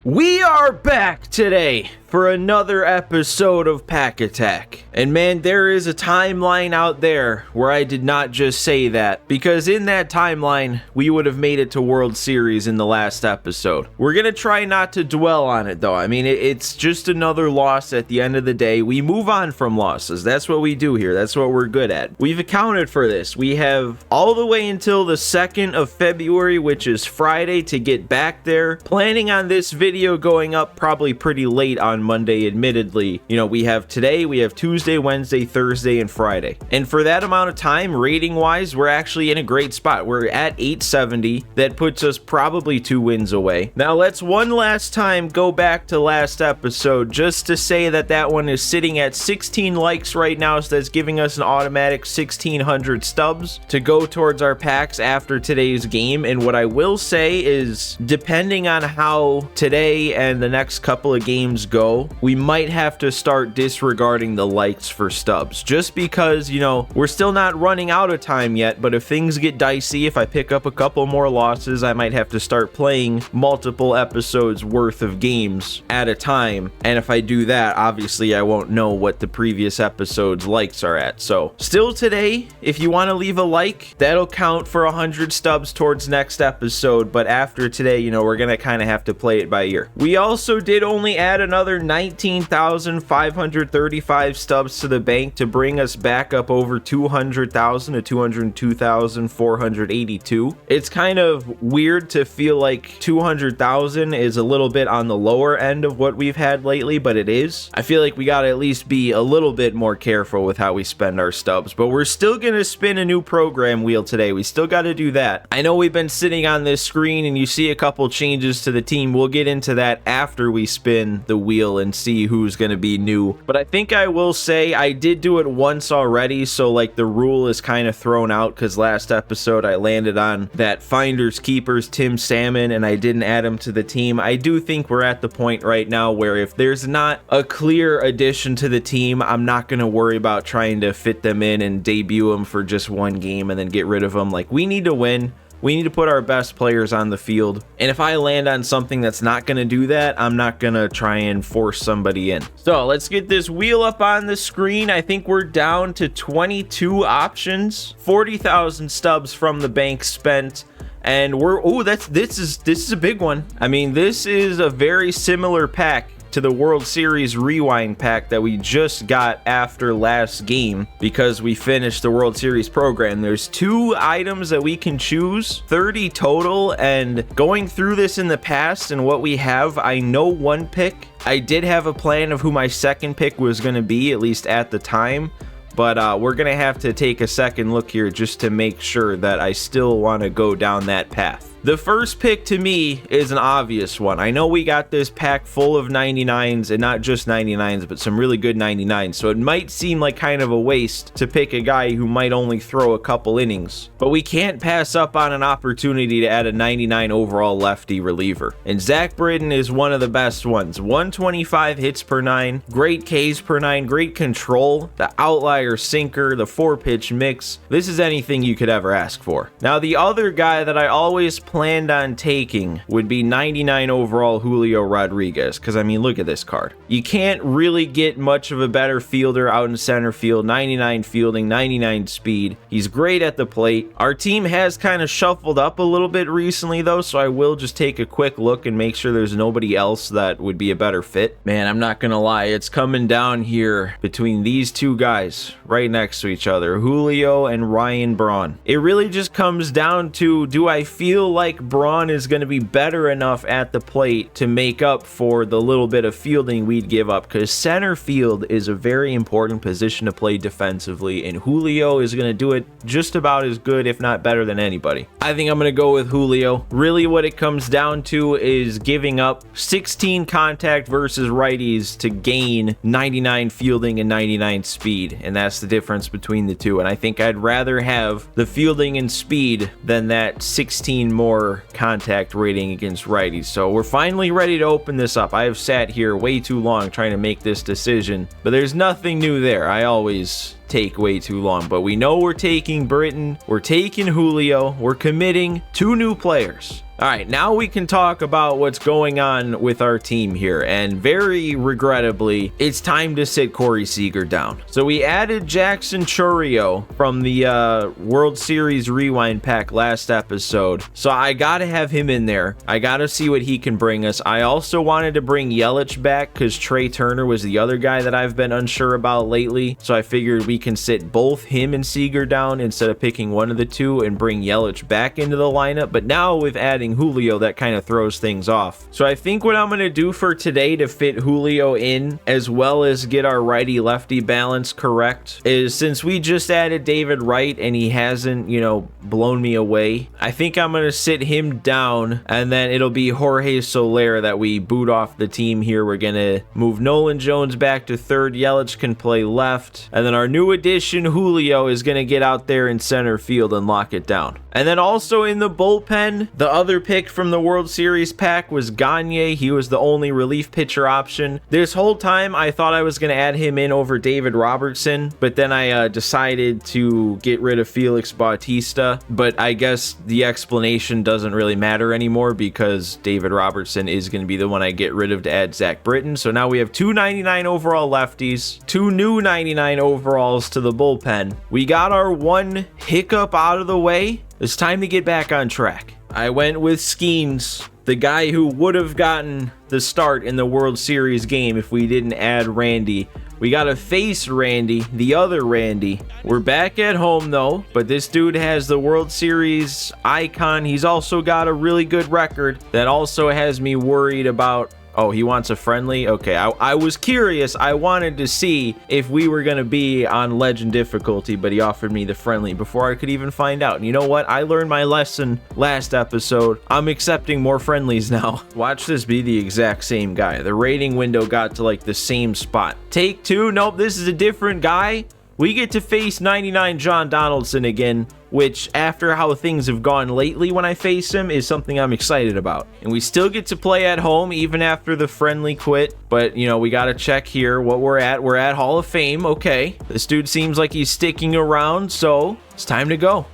We are back today for another episode of Pack Attack. And man, there is a timeline out there where I did not just say that, because in that timeline, we would have made it to World Series in the last episode. We're gonna try not to dwell on it though. I mean, it's just another loss at the end of the day. We move on from losses. That's what we do here. That's what we're good at. We've accounted for this. We have all the way until the 2nd of February, which is Friday, to get back there. Planning on this video going up probably pretty late on Monday, admittedly. You know, we have today, we have Tuesday, Wednesday, Thursday, and Friday. And for that amount of time, rating wise, we're actually in a great spot. We're at 870. That puts us probably 2 wins away. Now let's one last time go back to last episode just to say that that one is sitting at 16 likes right now, so that's giving us an automatic 1600 stubs to go towards our packs after today's game. And what I will say is, depending on how today and the next couple of games go, we might have to start disregarding the likes for stubs, just because, you know, we're still not running out of time yet. But if things get dicey, if I pick up a couple more losses, I might have to start playing multiple episodes worth of games at a time. And if I do that, obviously I won't know what the previous episode's likes are at. So still today, if you want to leave a like, that'll count for 100 stubs towards next episode. But after today, you know, we're gonna kind of have to play it by ear. We also did only add another 19,535 stubs to the bank to bring us back up over 200,000 to 202,482. It's kind of weird to feel like 200,000 is a little bit on the lower end of what we've had lately, but it is. I feel like we gotta at least be a little bit more careful with how we spend our stubs, but we're still gonna spin a new program wheel today. We still gotta do that. I know we've been sitting on this screen and you see a couple changes to the team. We'll get into that after we spin the wheel and see who's going to be new. But I think I will say I did do it once already, so like the rule is kind of thrown out, because last episode I landed on that Finders Keepers Tim Salmon and I didn't add him to the team. I do think we're at the point right now where if there's not a clear addition to the team, I'm not going to worry about trying to fit them in and debut them for just one game and then get rid of them. Like, we need to win. We need to put our best players on the field. And if I land on something that's not going to do that, I'm not going to try and force somebody in. So let's get this wheel up on the screen. I think we're down to 22 options, 40,000 stubs from the bank spent. And we're, oh, this is a big one. I mean, this is a very similar pack to the World Series rewind pack that we just got after last game, because we finished the World Series program. There's 2 items that we can choose, 30 total, and going through this in the past and what we have, I know one pick. I did have a plan of who my second pick was going to be, at least at the time. But we're going to have to take a second look here just to make sure that I still want to go down that path. The first pick to me is an obvious one. I know we got this pack full of 99s, and not just 99s, but some really good 99s. So it might seem like kind of a waste to pick a guy who might only throw a couple innings. But we can't pass up on an opportunity to add a 99 overall lefty reliever. And Zach Britton is one of the best ones. 125 hits per 9, great Ks per 9, great control, the outlier sinker, the 4-pitch mix. This is anything you could ever ask for. Now, the other guy that I always planned on taking would be 99 overall Julio Rodriguez, because I mean, look at this card. You can't really get much of a better fielder out in center field. 99 fielding, 99 speed. He's great at the plate. Our team has kind of shuffled up a little bit recently though, so I will just take a quick look and make sure there's nobody else that would be a better fit. Man, I'm not gonna lie, it's coming down here between these 2 guys right next to each other, Julio and Ryan Braun. It really just comes down to, do I feel like Braun is going to be better enough at the plate to make up for the little bit of fielding we'd give up? Because center field is a very important position to play defensively, and Julio is going to do it just about as good, if not better, than anybody. I think I'm going to go with Julio. Really what it comes down to is giving up 16 contact versus righties to gain 99 fielding and 99 speed, and that's the difference between the two. And I think I'd rather have the fielding and speed than that 16 more contact rating against righties. So we're finally ready to open this up. I have sat here way too long trying to make this decision, but there's nothing new there. I always take way too long, but we know we're taking Britton, we're taking Julio, we're committing 2 new players. All right, now we can talk about what's going on with our team here, and very regrettably, it's time to sit Corey Seager down. So we added Jackson Chourio from the World Series Rewind pack last episode, so I gotta have him in there. I gotta see what he can bring us. I also wanted to bring Yelich back because Trey Turner was the other guy that I've been unsure about lately, so I figured we can sit both him and Seager down instead of picking one of the two and bring Yelich back into the lineup. But now with adding Julio, that kind of throws things off. So I think what I'm going to do for today to fit Julio in, as well as get our righty-lefty balance correct, is since we just added David Wright and he hasn't, you know, blown me away, I think I'm going to sit him down, and then it'll be Jorge Soler that we boot off the team here. We're going to move Nolan Jones back to third. Yelich can play left, and then our new addition, Julio, is going to get out there in center field and lock it down. And then also in the bullpen, the other pick from the World Series pack was Gagne. He was the only relief pitcher option. This whole time, I thought I was going to add him in over David Robertson, but then I decided to get rid of Felix Bautista. But I guess the explanation doesn't really matter anymore because David Robertson is going to be the one I get rid of to add Zach Britton. So now we have 2 99 overall lefties, 2 new 99 overalls to the bullpen. We got our one hiccup out of the way. It's time to get back on track. I went with Skeens, the guy who would have gotten the start in the World Series game if we didn't add Randy. We got to face Randy, the other Randy. We're back at home though, but this dude has the World Series icon. He's also got a really good record that also has me worried about. Oh, he wants a friendly? Okay, I was curious. I wanted to see if we were going to be on legend difficulty, but he offered me the friendly before I could even find out. And you know what? I learned my lesson last episode. I'm accepting more friendlies now. Watch this be the exact same guy. The rating window got to like the same spot. Take two. Nope, this is a different guy. We get to face 99 John Donaldson again, which after how things have gone lately when I face him is something I'm excited about. And we still get to play at home even after the friendly quit. But, you know, we got to check here what we're at. We're at Hall of Fame. Okay. This dude seems like he's sticking around, so it's time to go.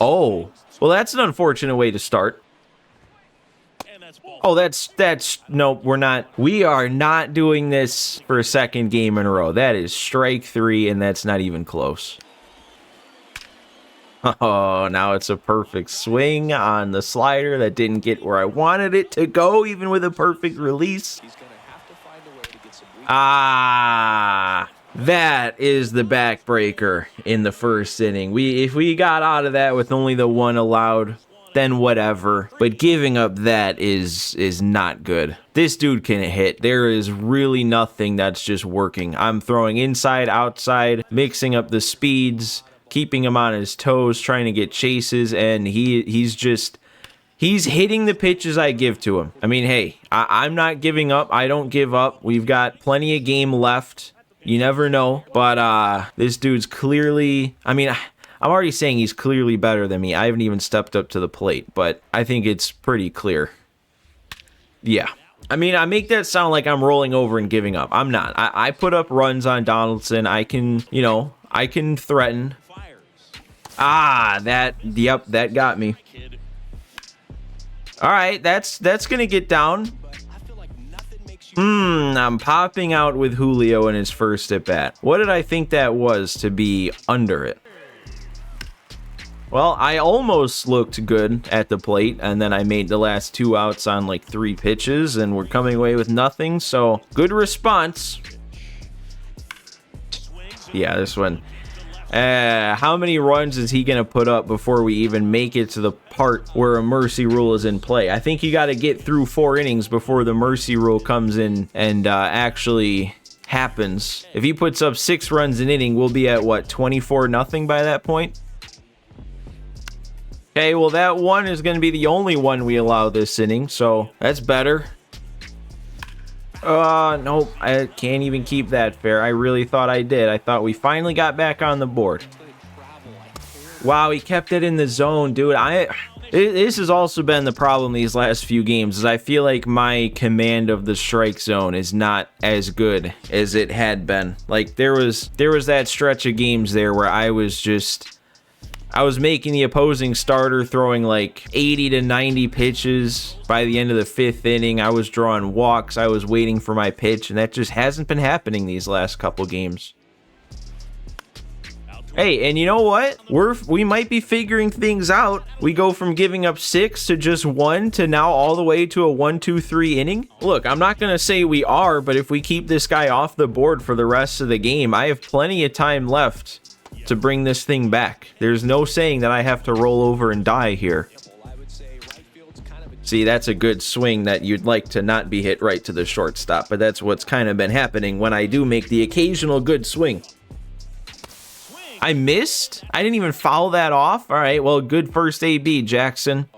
Oh, well, that's an unfortunate way to start. Oh, that's no, we're not. We are not doing this for a second game in a row. That is strike 3, and that's not even close. Oh, now it's a perfect swing on the slider that didn't get where I wanted it to go, even with a perfect release. Ah, that is the backbreaker in the first inning. If we got out of that with only the one allowed, then whatever, but giving up that is not good. This dude can hit. There is really nothing that's just working. I'm throwing inside, outside, mixing up the speeds, keeping him on his toes, trying to get chases, and he's hitting the pitches I give to him. I mean, hey, I'm not giving up. I don't give up. We've got plenty of game left. You never know, but this dude's clearly, I mean, I'm already saying he's clearly better than me. I haven't even stepped up to the plate, but I think it's pretty clear. Yeah. I mean, I make that sound like I'm rolling over and giving up. I'm not. I put up runs on Donaldson. I can, you know, I can threaten. Ah, yep, that got me. All right, that's going to get down. I'm popping out with Julio in his first at bat. What did I think that was to be under it? Well, I almost looked good at the plate, and then I made the last 2 outs on like 3 pitches, and we're coming away with nothing, so good response. Yeah, this one. How many runs is he going to put up before we even make it to the part where a mercy rule is in play? I think you got to get through 4 innings before the mercy rule comes in and actually happens. If he puts up 6 runs an inning, we'll be at, what, 24-0 by that point? Okay, well, that one is going to be the only one we allow this inning, so that's better. Nope, I can't even keep that fair. I really thought I did. I thought we finally got back on the board. Wow, he kept it in the zone, dude. This has also been the problem these last few games, is I feel like my command of the strike zone is not as good as it had been. Like, there was that stretch of games there where I was just I was making the opposing starter throwing like 80 to 90 pitches by the end of the 5th inning. I was drawing walks. I was waiting for my pitch, and that just hasn't been happening these last couple games. Hey, and you know what? We might be figuring things out. We go from giving up 6 to just 1 to now all the way to a 1-2-3 inning. Look, I'm not going to say we are, but if we keep this guy off the board for the rest of the game, I have plenty of time left to bring this thing back. There's no saying that I have to roll over and die here. See, that's a good swing that you'd like to not be hit right to the shortstop, but that's what's kind of been happening when I do make the occasional good swing. I missed? I didn't even foul that off? All right, well, good first AB, Jackson.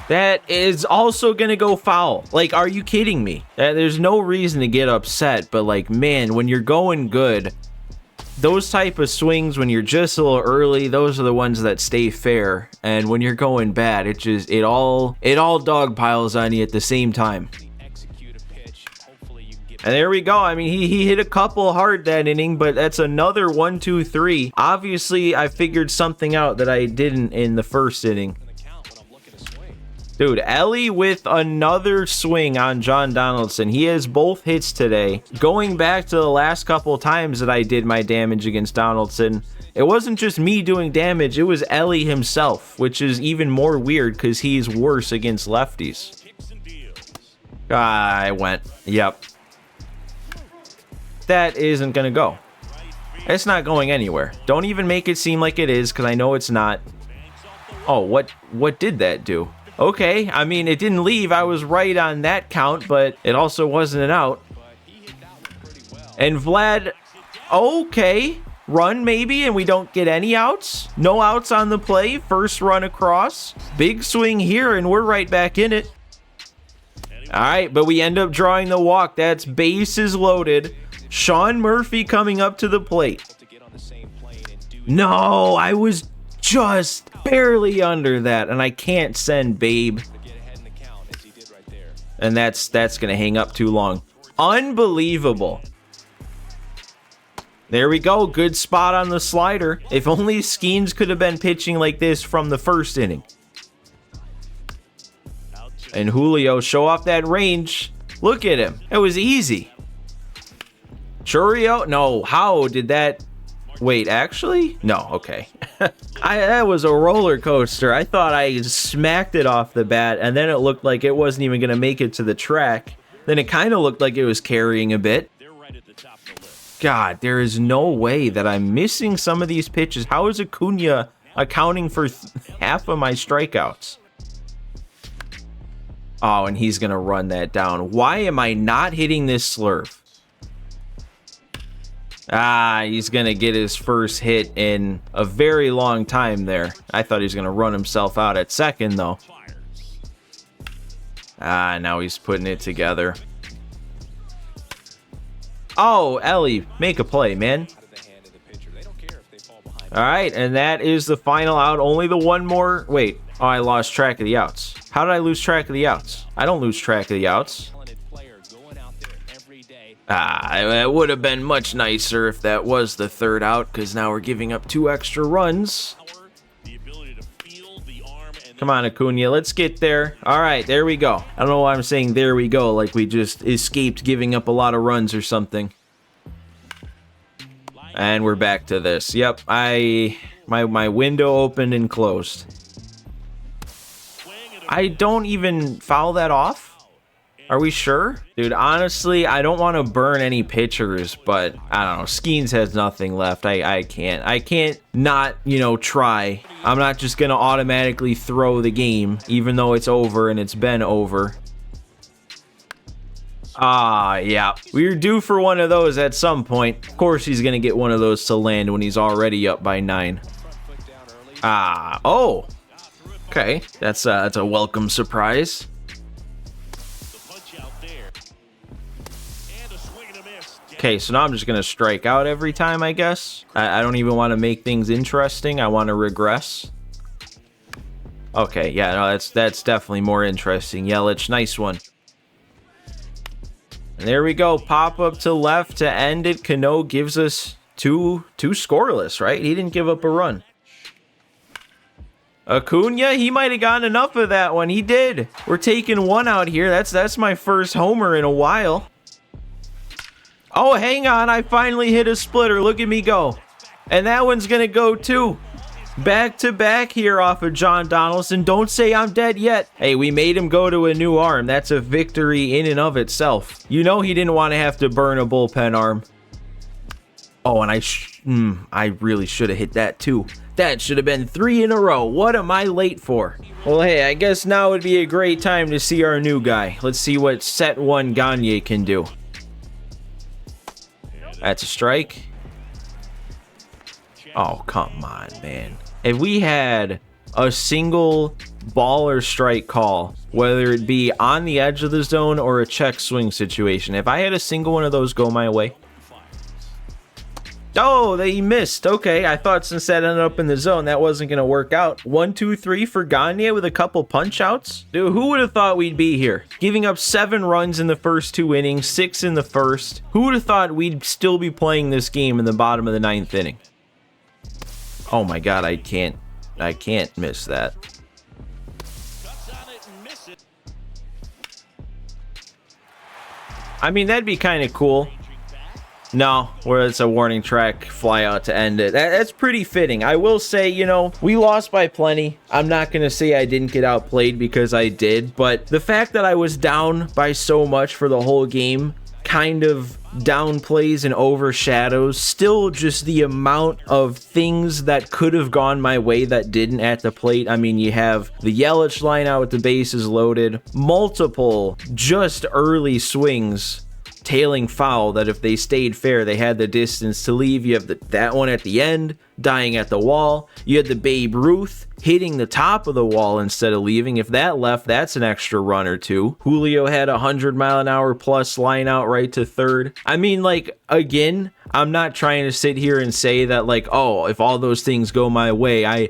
That is also going to go foul. Like, are you kidding me? There's no reason to get upset, but like, man, when you're going good, those type of swings, when you're just a little early, those are the ones that stay fair. And when you're going bad, it all dog piles on you at the same time. And there we go. I mean, he hit a couple hard that inning, but that's another 1-2-3. Obviously, I figured something out that I didn't in the first inning. Dude, Ellie with another swing on John Donaldson. He has both hits today. Going back to the last couple times that I did my damage against Donaldson, it wasn't just me doing damage, it was Ellie himself, which is even more weird because he's worse against lefties. I went. Yep. That isn't gonna go. It's not going anywhere. Don't even make it seem like it is, because I know it's not. Oh, what did that do? Okay, I mean, it didn't leave. I was right on that count, but it also wasn't an out. And Vlad, okay, run maybe, and we don't get any outs. No outs on the play. First run across. Big swing here, and we're right back in it. All right, but we end up drawing the walk. That's bases loaded. Sean Murphy coming up to the plate. No, I was just barely under that, and I can't send Babe. And that's going to hang up too long. Unbelievable. There we go. Good spot on the slider. If only Skeens could have been pitching like this from the first inning. And Julio, show off that range. Look at him. It was easy. Churio? No, how did that... Wait, actually? No, okay. That was a roller coaster. I thought I smacked it off the bat, and then it looked like it wasn't even going to make it to the track. Then it kind of looked like it was carrying a bit. God, there is no way that I'm missing some of these pitches. How is Acuna accounting for half of my strikeouts? Oh, and he's going to run that down. Why am I not hitting this slurve? Ah, he's going to get his first hit in a very long time there. I thought he was going to run himself out at second, though. Ah, now he's putting it together. Oh, Ellie, make a play, man. All right, and that is the final out. Only the one more. Wait, oh, I lost track of the outs. How did I lose track of the outs? I don't lose track of the outs. Ah, it would have been much nicer if that was the third out, because now we're giving up 2 extra runs. Come on, Acuna, let's get there. All right, there we go. I don't know why I'm saying there we go, like we just escaped giving up a lot of runs or something. And we're back to this. Yep, my window opened and closed. I don't even foul that off? Are we sure? Dude, honestly, I don't want to burn any pitchers, but I don't know. Skeens has nothing left. I can't not, try. I'm not just going to automatically throw the game, even though it's over and it's been over. Ah, yeah. We're due for one of those at some point. Of course, he's going to get one of those to land when he's already up by 9. Ah, oh. Okay, that's a welcome surprise. Okay, so now I'm just going to strike out every time, I guess. I don't even want to make things interesting. I want to regress. Okay, yeah, no, that's definitely more interesting. Yelich, nice one. And there we go. Pop up to left to end it. Cano gives us two scoreless, right? He didn't give up a run. Acuna, he might have gotten enough of that one. He did. We're taking one out here. That's my first homer in a while. Oh, hang on. I finally hit a splitter. Look at me go. And that one's going to go too. Back to back here off of John Donaldson. Don't say I'm dead yet. Hey, we made him go to a new arm. That's a victory in and of itself. You know he didn't want to have to burn a bullpen arm. Oh, and I really should have hit that too. That should have been 3 in a row. What am I late for? Well, hey, I guess now would be a great time to see our new guy. Let's see what set 1 Gagne can do. That's a strike. Oh, come on, man. If we had a single ball or strike call, whether it be on the edge of the zone or a check swing situation, if I had a single one of those go my way. Oh, he missed. Okay, I thought since that ended up in the zone, that wasn't going to work out. 1, 2, 3 for Gagne with a couple punch outs. Dude, who would have thought we'd be here? Giving up 7 runs in the first 2 innings, 6 in the first. Who would have thought we'd still be playing this game in the bottom of the 9th inning? Oh my God, I can't miss that. I mean, that'd be kind of cool. No, where it's a warning track fly out to end it. That's pretty fitting. I will say, you know, we lost by plenty. I'm not going to say I didn't get outplayed because I did, but the fact that I was down by so much for the whole game kind of downplays and overshadows still just the amount of things that could have gone my way that didn't at the plate. I mean, you have the Yelich line out with the bases loaded, multiple just early swings tailing foul that if they stayed fair, they had the distance to leave. You have that one at the end, dying at the wall. You had the Babe Ruth hitting the top of the wall instead of leaving. If that left, that's an extra run or two. Julio had 100-mile-an-hour plus line out right to third. I mean, like, again, I'm not trying to sit here and say that, like, oh, if all those things go my way, I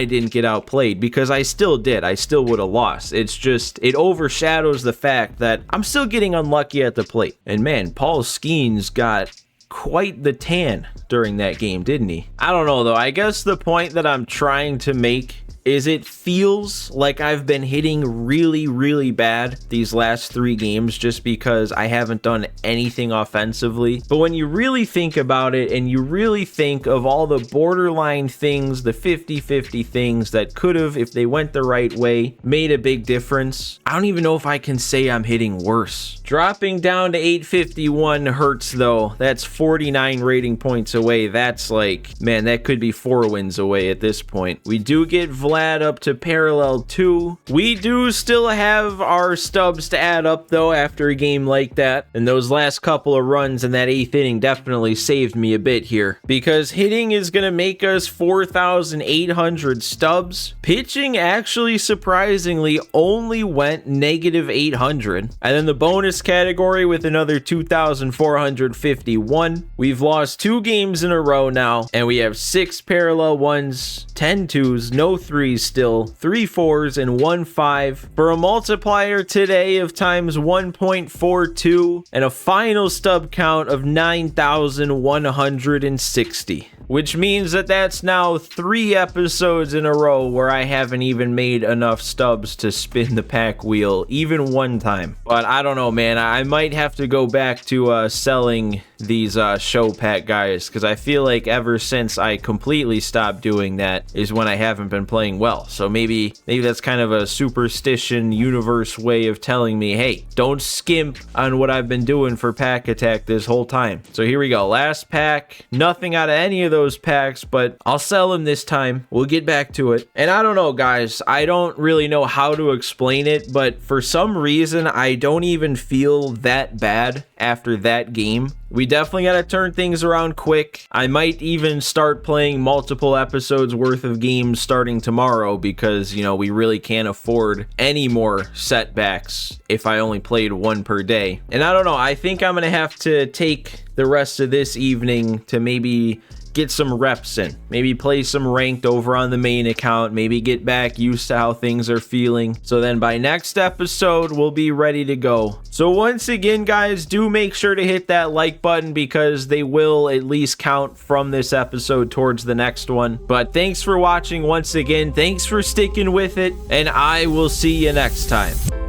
didn't get outplayed, because I still did. I still would have lost. It's just, it overshadows the fact that I'm still getting unlucky at the plate. And man, Paul Skeens got quite the tan during that game, didn't he? I don't know though. I guess the point that I'm trying to make is it feels like I've been hitting really, really bad these last 3 games just because I haven't done anything offensively. But when you really think about it and you really think of all the borderline things, the 50-50 things that could have, if they went the right way, made a big difference, I don't even know if I can say I'm hitting worse. Dropping down to 851 hurts though. That's 49 rating points away. That's like, man, that could be 4 wins away at this point. We do get Vlad up to parallel 2. We do still have our stubs to add up though after a game like that. And those last couple of runs in that 8th inning definitely saved me a bit here, because hitting is going to make us 4,800 stubs. Pitching actually surprisingly only went -800. And then the bonus category with another 2,451. We've lost 2 games in a row now, and we have 6 parallel 1s, 10 2s, no 3s still, 3 4s, and 1 5 for a multiplier today of times 1.42 and a final stub count of 9,160. Which means that that's now 3 episodes in a row where I haven't even made enough stubs to spin the pack wheel, even one time. But I don't know, man. I might have to go back to selling these show pack guys, because I feel like ever since I completely stopped doing that is when I haven't been playing well. So maybe that's kind of a superstition universe way of telling me, hey, don't skimp on what I've been doing for Pack Attack this whole time. So here we go. Last pack. Nothing out of any of those packs, but I'll sell them this time. We'll get back to it. And I don't know, guys. I don't really know how to explain it, but for some reason, I don't even feel that bad after that game. We definitely got to turn things around quick. I might even start playing multiple episodes worth of games starting tomorrow, because, you know, we really can't afford any more setbacks if I only played 1 per day. And I don't know, I think I'm going to have to take the rest of this evening to maybe just get some reps in. Maybe play some ranked over on the main account. Maybe get back used to how things are feeling. So then by next episode, we'll be ready to go. So once again, guys, do make sure to hit that like button because they will at least count from this episode towards the next one. But thanks for watching once again. Thanks for sticking with it, and I will see you next time.